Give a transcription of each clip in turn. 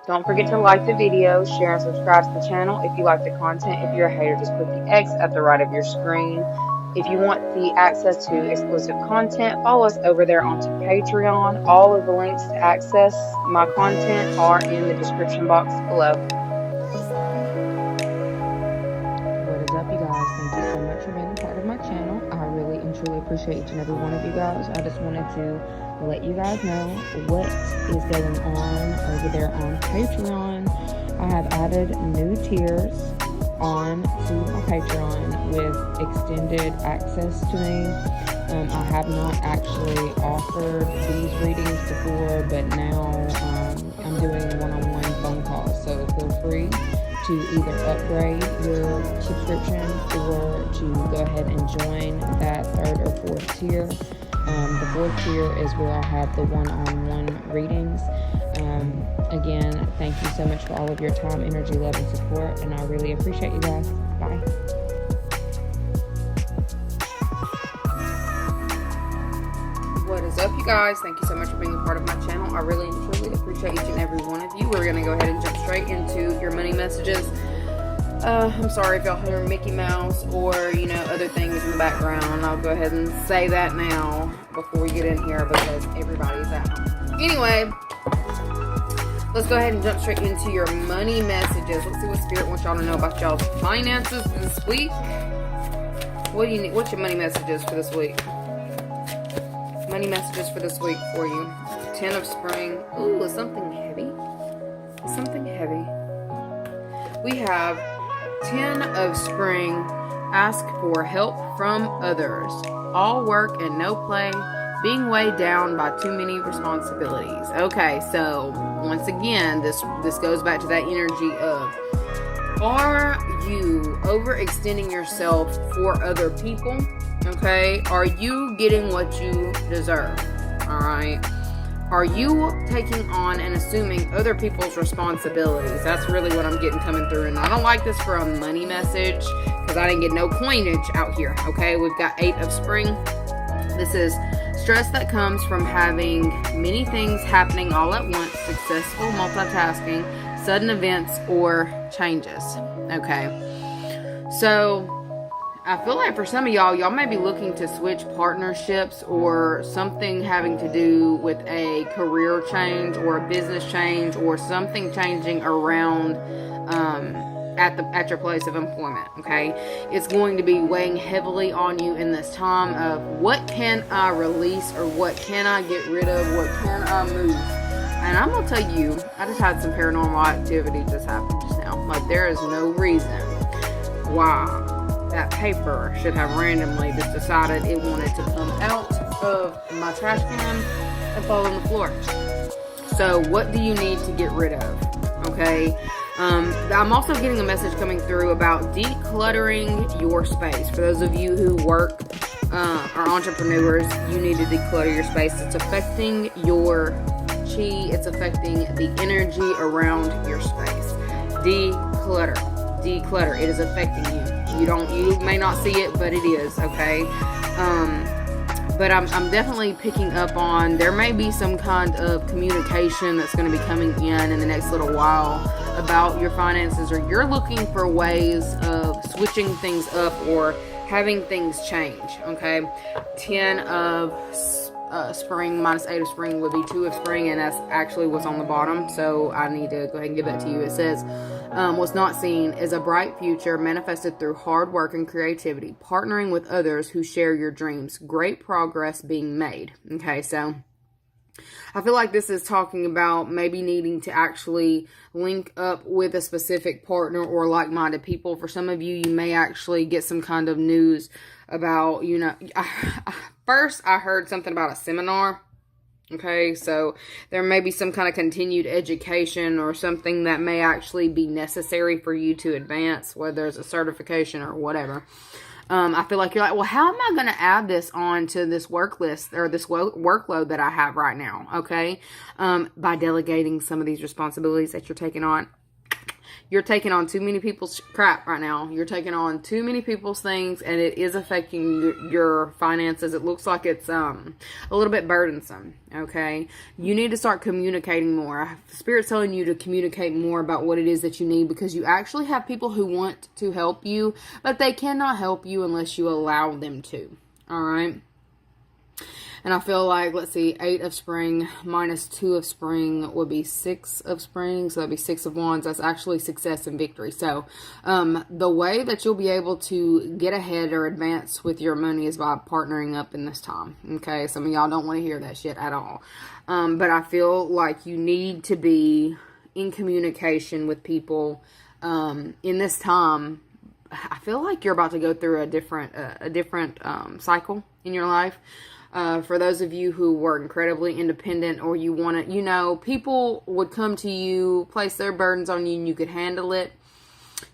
Don't forget to like the video, share and subscribe to the channel if you like the content. If you're a hater, just click the X at the right of your screen. If you want the access to exclusive content, follow us over there onto Patreon. All of the links to access my content are in the description box below. What is up, you guys? Thank you so much for being a part of my channel. I really and truly appreciate each and every one of you guys. I just wanted to let you guys know what is going on over there on Patreon. I have added new tiers on to my Patreon with extended access to me. I have not actually offered these readings before, but now I'm doing one-on-one phone calls, so feel free to either upgrade your subscription or to go ahead and join that 3rd or 4th tier. The 4th tier is where I have the one-on-one readings. Again, thank you so much for all of your time, energy, love, and support, and I really appreciate you guys. Bye. What is up, you guys? Thank you so much for being a part of my channel. I really and truly appreciate each and every one of you. We're going to go ahead and jump straight into your money messages. I'm sorry if y'all hear Mickey Mouse or, other things in the background. I'll go ahead and say that now before we get in here because everybody's at home. Anyway, let's go ahead and jump straight into your money messages. Let's see what Spirit wants y'all to know about y'all's finances this week. What do you need? What's your money messages for this week? Money messages for this week for you. 10 of spring. Ooh, it's something heavy. It's something heavy. We have 10 of spring. Ask for help from others. All work and no play. Being weighed down by too many responsibilities. Okay, so once again, this goes back to that energy of, are you overextending yourself for other people? Okay, are you getting what you deserve? All right, are you taking on and assuming other people's responsibilities? That's really what I'm getting coming through, and I don't like this for a money message because I didn't get no coinage out here. Okay, we've got 8 of spring. This is stress that comes from having many things happening all at once, successful multitasking, sudden events, or changes. Okay, so I feel like for some of y'all may be looking to switch partnerships or something having to do with a career change or a business change or something changing around at your place of employment. Okay, it's going to be weighing heavily on you in this time of what can I release or what can I get rid of, what can I move. And I'm gonna tell you, I just had some paranormal activity just happen just now. Like, there is no reason why that paper should have randomly just decided it wanted to come out of my trash can and fall on the floor. So what do you need to get rid of? Okay, I'm also getting a message coming through about decluttering your space. For those of you who work are entrepreneurs, you need to declutter your space. It's affecting your chi. It's affecting the energy around your space. Declutter. It is affecting you. You may not see it, but it is. Okay. But I'm definitely picking up on, there may be some kind of communication that's going to be coming in the next little while about your finances, or you're looking for ways of switching things up or having things change. Okay, 10 of spring minus 8 of spring would be 2 of spring, and that's actually what's on the bottom, so I need to go ahead and give that to you. It says, what's not seen is a bright future manifested through hard work and creativity, partnering with others who share your dreams, great progress being made. Okay, so I feel like this is talking about maybe needing to actually link up with a specific partner or like-minded people. For some of you, you may actually get some kind of news about, first I heard something about a seminar. Okay, so there may be some kind of continued education or something that may actually be necessary for you to advance, whether it's a certification or whatever. I feel like you're like, well, how am I going to add this on to this work list or this workload that I have right now? Okay, by delegating some of these responsibilities that you're taking on. you're taking on too many people's crap right now. You're taking on too many people's things, and it is affecting your finances. It looks like it's a little bit burdensome, okay? You need to start communicating more. Spirit's telling you to communicate more about what it is that you need, because you actually have people who want to help you, but they cannot help you unless you allow them to, all right? And I feel like, let's see, 8 of spring minus 2 of spring would be 6 of spring. So that'd be 6 of wands. That's actually success and victory. So the way that you'll be able to get ahead or advance with your money is by partnering up in this time. Okay, some of y'all don't want to hear that shit at all. But I feel like you need to be in communication with people in this time. I feel like you're about to go through a different cycle in your life. For those of you who were incredibly independent, or you want to, people would come to you, place their burdens on you, and you could handle it.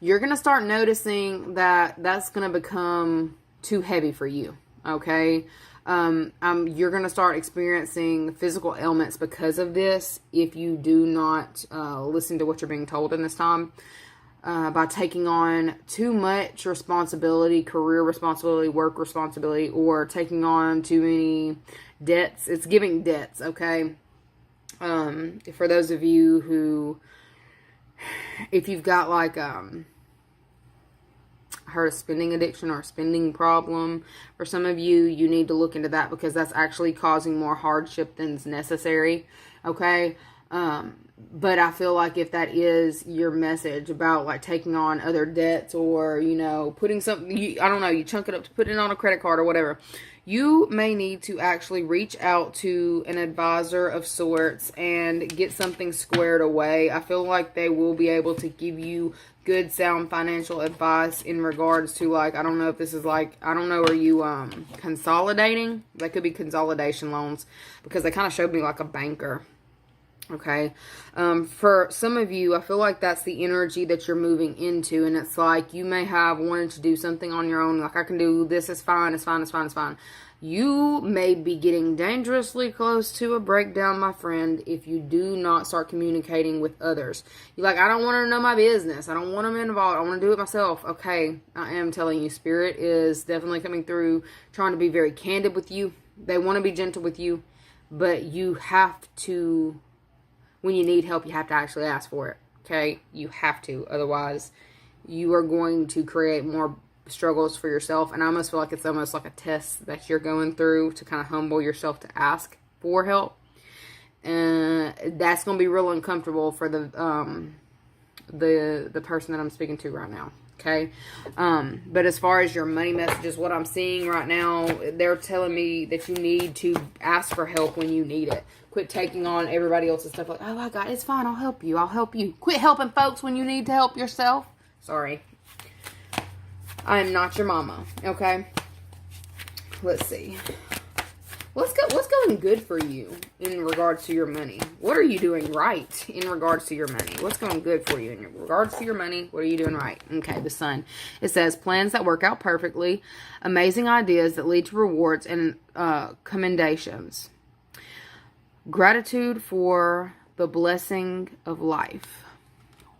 You're going to start noticing that that's going to become too heavy for you, okay? You're going to start experiencing physical ailments because of this if you do not listen to what you're being told in this time. By taking on too much responsibility, career responsibility, work responsibility, or taking on too many debts. It's giving debts, okay? For those of you who, if you've got like, I heard a spending addiction or a spending problem, for some of you, you need to look into that, because that's actually causing more hardship than's necessary, okay? But I feel like if that is your message about like taking on other debts, or, putting something, I don't know, you chunk it up to put it on a credit card or whatever, you may need to actually reach out to an advisor of sorts and get something squared away. I feel like they will be able to give you good, sound financial advice in regards to, like, I don't know if this is like, I don't know, are you consolidating? That could be consolidation loans, because they kind of showed me like a banker. Okay, for some of you, I feel like that's the energy that you're moving into, and it's like you may have wanted to do something on your own, like I can do this, it's fine, it's fine, it's fine, it's fine. You may be getting dangerously close to a breakdown, my friend, if you do not start communicating with others. You're like, I don't want to know my business, I don't want them involved, I want to do it myself. Okay, I am telling you, Spirit is definitely coming through, trying to be very candid with you. They want to be gentle with you, but you have to... When you need help, you have to actually ask for it, okay? You have to. Otherwise, you are going to create more struggles for yourself. And I almost feel like it's almost like a test that you're going through to kind of humble yourself to ask for help. And that's going to be real uncomfortable for the person that I'm speaking to right now, okay? But as far as your money messages, what I'm seeing right now, they're telling me that you need to ask for help when you need it. Quit taking on everybody else's stuff like, oh, I got it, it's fine, I'll help you, I'll help you. Quit helping folks when you need to help yourself. Sorry. I am not your mama, okay? Let's see. What's going good for you in regards to your money? What are you doing right in regards to your money? What's going good for you in regards to your money? What are you doing right? Okay, the Sun. It says, plans that work out perfectly, amazing ideas that lead to rewards and commendations. Gratitude for the blessing of life.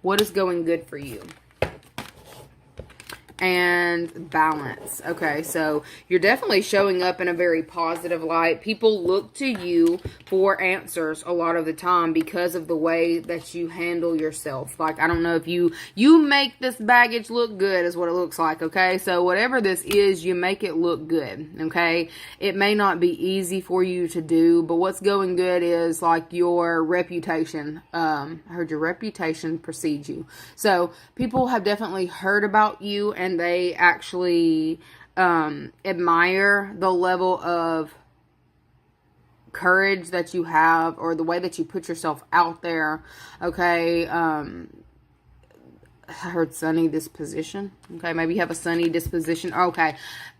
What is going good for you? And balance. Okay, so you're definitely showing up in a very positive light. People look to you for answers a lot of the time because of the way that you handle yourself. Like, I don't know if you make this baggage look good is what it looks like, okay? So whatever this is, you make it look good, okay? It may not be easy for you to do, but what's going good is like your reputation. I heard your reputation precedes you. So people have definitely heard about you, and they actually admire the level of courage that you have, or the way that you put yourself out there, okay? I heard sunny disposition. Okay, maybe you have a sunny disposition. Okay,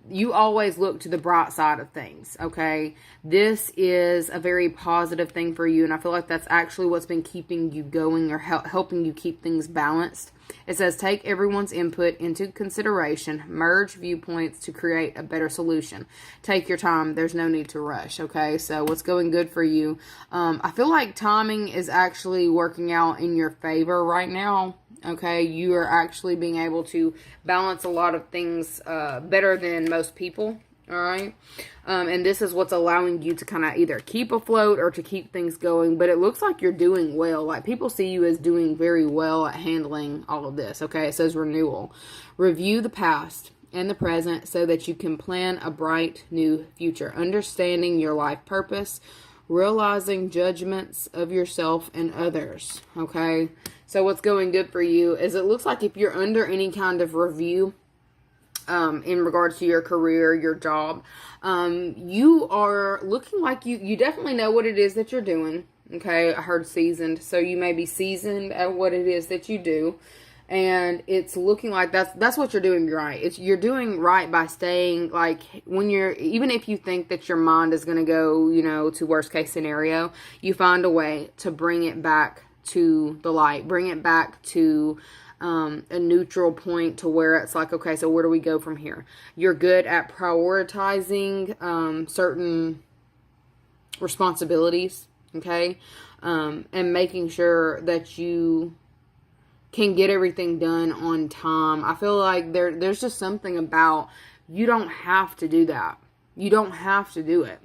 you always look to the bright side of things, okay? This is a very positive thing for you, and I feel like that's actually what's been keeping you going or helping you keep things balanced. It says, take everyone's input into consideration, merge viewpoints to create a better solution. Take your time. There's no need to rush, okay? So what's going good for you? I feel like timing is actually working out in your favor right now, okay? You are actually being able to balance a lot of things better than most people, all right? And this is what's allowing you to kind of either keep afloat or to keep things going. But it looks like you're doing well. Like, people see you as doing very well at handling all of this, okay? It says renewal. Review the past and the present so that you can plan a bright new future. Understanding your life purpose. Realizing judgments of yourself and others, okay? So what's going good for you is it looks like if you're under any kind of review in regards to your career, your job, you are looking like you definitely know what it is that you're doing, okay? I heard seasoned, so you may be seasoned at what it is that you do, and it's looking like that's what you're doing right. You're doing right by staying, like, even if you think that your mind is going to go, to worst case scenario, you find a way to bring it back to the light, bring it back to a neutral point to where it's like, okay, so where do we go from here? You're good at prioritizing certain responsibilities, okay, and making sure that you can get everything done on time. I feel like there's just something about, you don't have to do that. You don't have to do it,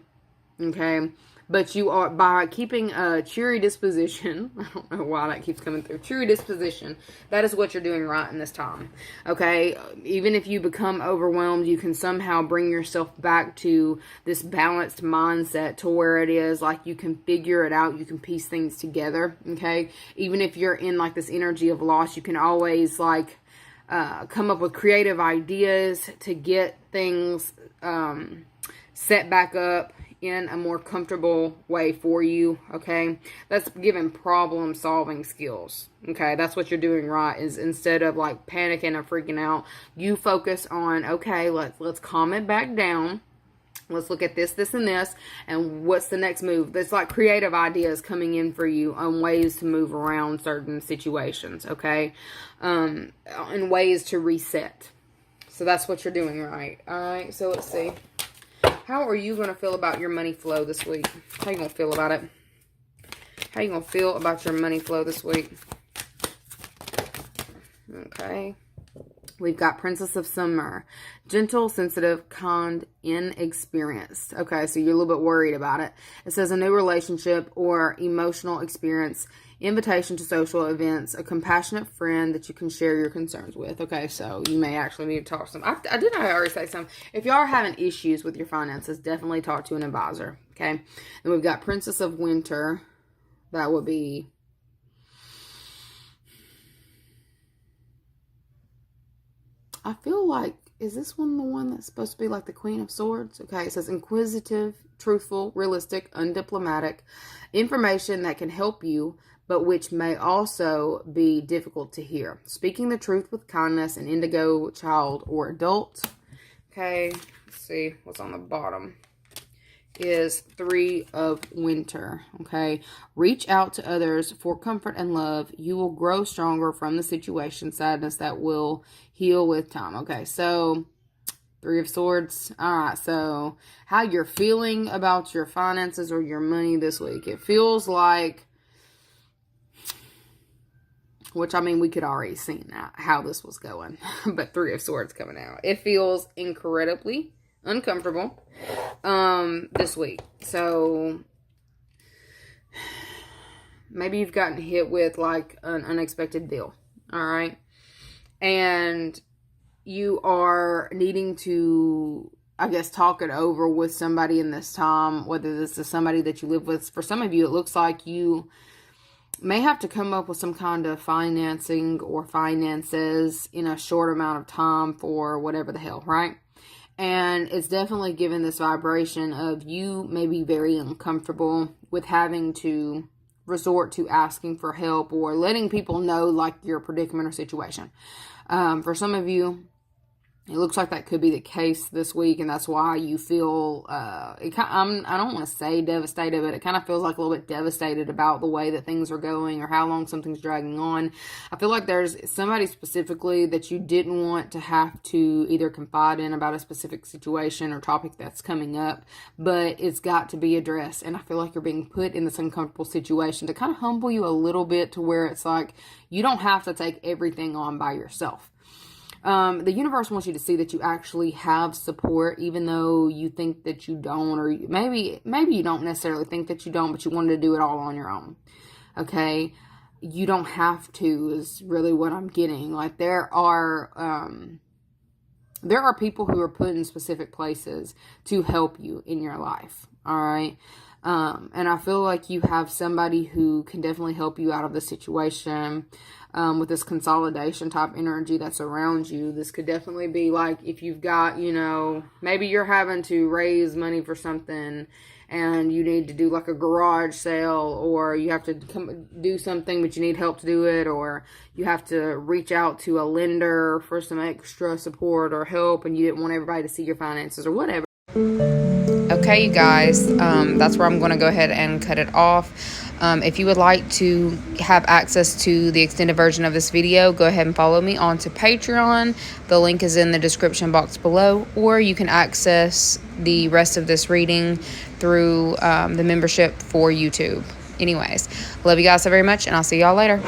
okay? But you are, by keeping a cheery disposition, I don't know why that keeps coming through, cheery disposition, that is what you're doing right in this time, okay? Even if you become overwhelmed, you can somehow bring yourself back to this balanced mindset to where it is like you can figure it out, you can piece things together, okay? Even if you're in like this energy of loss, you can always like come up with creative ideas to get things set back up in a more comfortable way for you, okay? That's giving problem solving skills, okay? That's what you're doing right, is instead of like panicking or freaking out, you focus on, okay, let's calm it back down. Let's look at this, and this, and what's the next move? There's like creative ideas coming in for you on ways to move around certain situations, okay? And ways to reset. So that's what you're doing right. All right, so let's see. How are you going to feel about your money flow this week? How are you going to feel about it? How are you going to feel about your money flow this week? Okay. We've got Princess of Summer. Gentle, sensitive, kind, inexperienced. Okay, so you're a little bit worried about it. It says a new relationship or emotional experience, invitation to social events, a compassionate friend that you can share your concerns with. Okay, so you may actually need to talk to some. I did already say something. If y'all are having issues with your finances, definitely talk to an advisor. Okay, and we've got Princess of Winter. That would be... I feel like, is this one the one that's supposed to be like the Queen of Swords? Okay, it says inquisitive, truthful, realistic, undiplomatic, information that can help you, but which may also be difficult to hear. Speaking the truth with kindness, an indigo, child, or adult. Okay, let's see what's on the bottom. Is 3 of Winter, okay? Reach out to others for comfort and love. You will grow stronger from the situation. Sadness that will heal with time. Okay, so 3 of Swords. All right, so how you're feeling about your finances or your money this week. It feels like, which, I mean, we could already see that, how this was going. But 3 of Swords coming out. It feels incredibly uncomfortable this week. So maybe you've gotten hit with like an unexpected bill, all right, and you are needing to, I guess, talk it over with somebody in this time, whether this is somebody that you live with. For some of you, it looks like you may have to come up with some kind of financing or finances in a short amount of time for whatever the hell, right? And it's definitely given this vibration of you may be very uncomfortable with having to resort to asking for help or letting people know like your predicament or situation. For some of you, It looks like that could be the case this week, and that's why you feel, I don't want to say devastated, but it kind of feels like a little bit devastated about the way that things are going or how long something's dragging on. I feel like there's somebody specifically that you didn't want to have to either confide in about a specific situation or topic that's coming up, but it's got to be addressed, and I feel like you're being put in this uncomfortable situation to kind of humble you a little bit to where it's like you don't have to take everything on by yourself. The universe wants you to see that you actually have support, even though you think that you don't, or maybe you don't necessarily think that you don't, but you wanted to do it all on your own. Okay. You don't have to is really what I'm getting. Like there are people who are put in specific places to help you in your life. All right. And I feel like you have somebody who can definitely help you out of the situation. With this consolidation type energy that's around you, this could definitely be like if you've got, maybe you're having to raise money for something and you need to do like a garage sale, or you have to come do something but you need help to do it, or you have to reach out to a lender for some extra support or help and you didn't want everybody to see your finances or whatever. Okay, you guys, that's where I'm going to go ahead and cut it off. If you would like to have access to the extended version of this video, go ahead and follow me onto Patreon. The link is in the description box below, or you can access the rest of this reading through the membership for YouTube. Anyways, love you guys so very much, and I'll see y'all later.